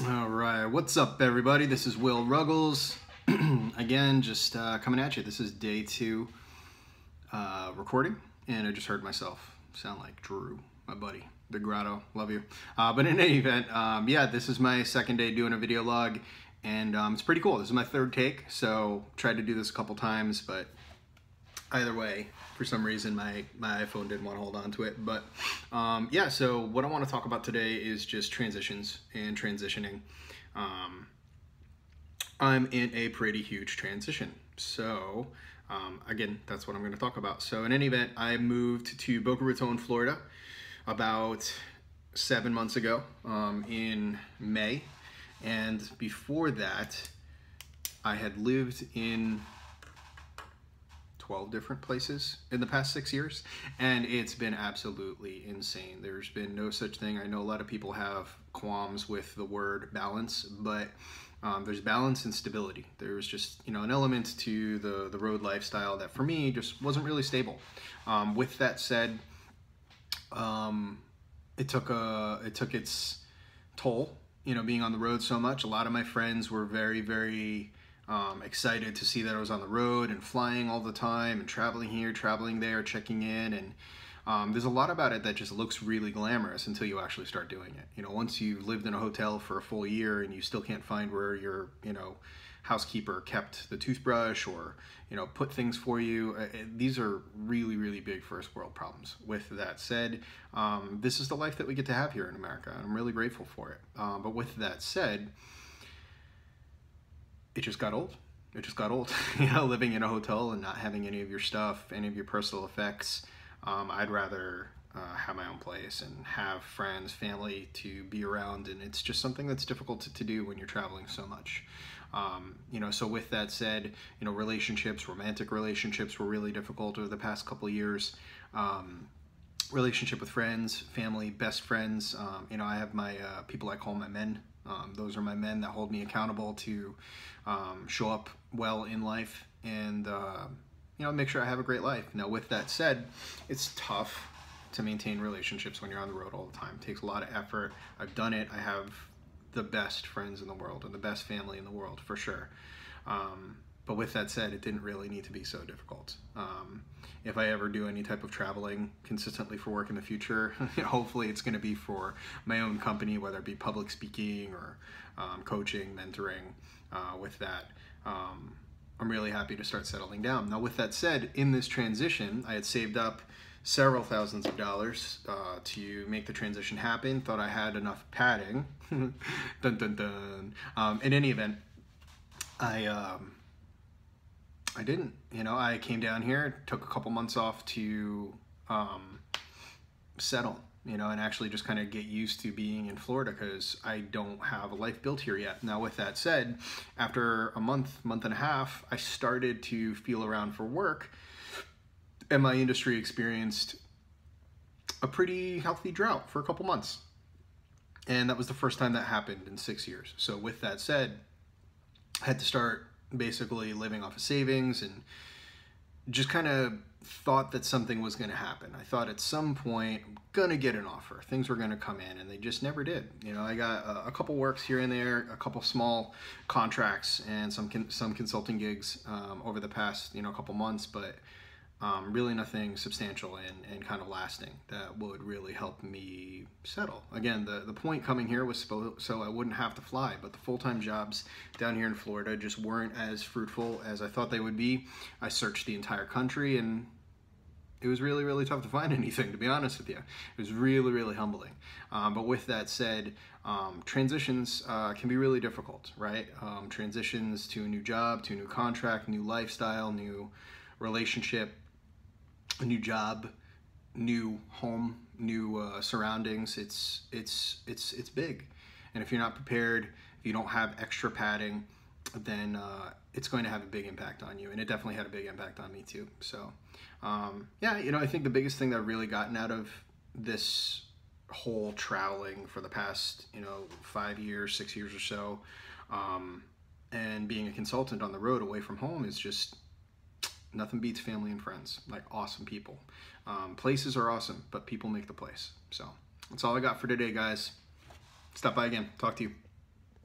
All right, what's up, everybody? This is Will Ruggles. Again, just coming at you. This is day 2 recording, and I just heard myself sound like Drew, my buddy, the Grotto. Love you. But in any event, yeah, this is my second day doing a video log, and it's pretty cool. This is my third take, so tried to do this a couple times, but either way, for some reason, my iPhone didn't want to hold on to it. But yeah, so what I want to talk about today is just transitions and transitioning. I'm in a pretty huge transition. So again, that's what I'm going to talk about. So in any event, I moved to Boca Raton, Florida about 7 months ago in May. And before that, I had lived in 12 different places in the past 6 years, and it's been absolutely insane. There's been no such thing. I know a lot of people have qualms with the word balance, but there's balance and stability. There's just, you know, an element to the road lifestyle that for me just wasn't really stable. With that said, it took its toll, you know, being on the road so much. A lot of my friends were very excited to see that I was on the road and flying all the time and traveling here, traveling there, checking in. And there's a lot about it that just looks really glamorous until you actually start doing it. You know, once you've lived in a hotel for a full year and you still can't find where your, you know, housekeeper kept the toothbrush or, you know, put things for you, these are really big first world problems. With that said, this is the life that we get to have here in America, and I'm really grateful for it. But with that said, it just got old. It just got old. You know, living in a hotel and not having any of your stuff, any of your personal effects. I'd rather have my own place and have friends, family to be around, and it's just something that's difficult to do when you're traveling so much. You know, so with that said, you know, relationships, romantic relationships were really difficult over the past couple of years. Relationship with friends, family, best friends. You know, I have my people I call my men. Those are my men that hold me accountable to show up well in life and, you know, make sure I have a great life. Now, with that said, it's tough to maintain relationships when you're on the road all the time. It takes a lot of effort. I've done it. I have the best friends in the world and the best family in the world, for sure. But with that said, it didn't really need to be so difficult. If I ever do any type of traveling consistently for work in the future, hopefully it's going to be for my own company, whether it be public speaking or coaching, mentoring. With that, I'm really happy to start settling down. Now, with that said, in this transition, I had saved up several thousands of dollars to make the transition happen. Thought I had enough padding. Dun dun dun. In any event, I didn't. You know, I came down here, took a couple months off to settle, you know, and actually just kind of get used to being in Florida because I don't have a life built here yet. Now, with that said, after a month and a half, I started to feel around for work, and my industry experienced a pretty healthy drought for a couple months. And that was the first time that happened in 6 years. So with that said, I had to start basically living off of savings and just kind of thought that something was going to happen. I thought at some point I'm going to get an offer. Things were going to come in, and they just never did. You know, I got a couple works here and there, a couple small contracts and some consulting gigs over the past, you know, couple months, but really nothing substantial and kind of lasting that would really help me settle. Again, the point coming here was so I wouldn't have to fly, but the full-time jobs down here in Florida just weren't as fruitful as I thought they would be. I searched the entire country, and it was really tough to find anything, to be honest with you. It was really humbling. But with that said, transitions can be really difficult, right? Transitions to a new job, to a new contract, new lifestyle, new relationship, a new job, new home, new surroundings. It's big, and if you're not prepared, if you don't have extra padding, then it's going to have a big impact on you, and it definitely had a big impact on me too. So yeah, you know, I think the biggest thing that I've really gotten out of this whole traveling for the past, you know, 5 years, 6 years or so, and being a consultant on the road away from home is just nothing beats family and friends, like awesome people. Places are awesome, but people make the place. So that's all I got for today, guys. Stop by again. Talk to you.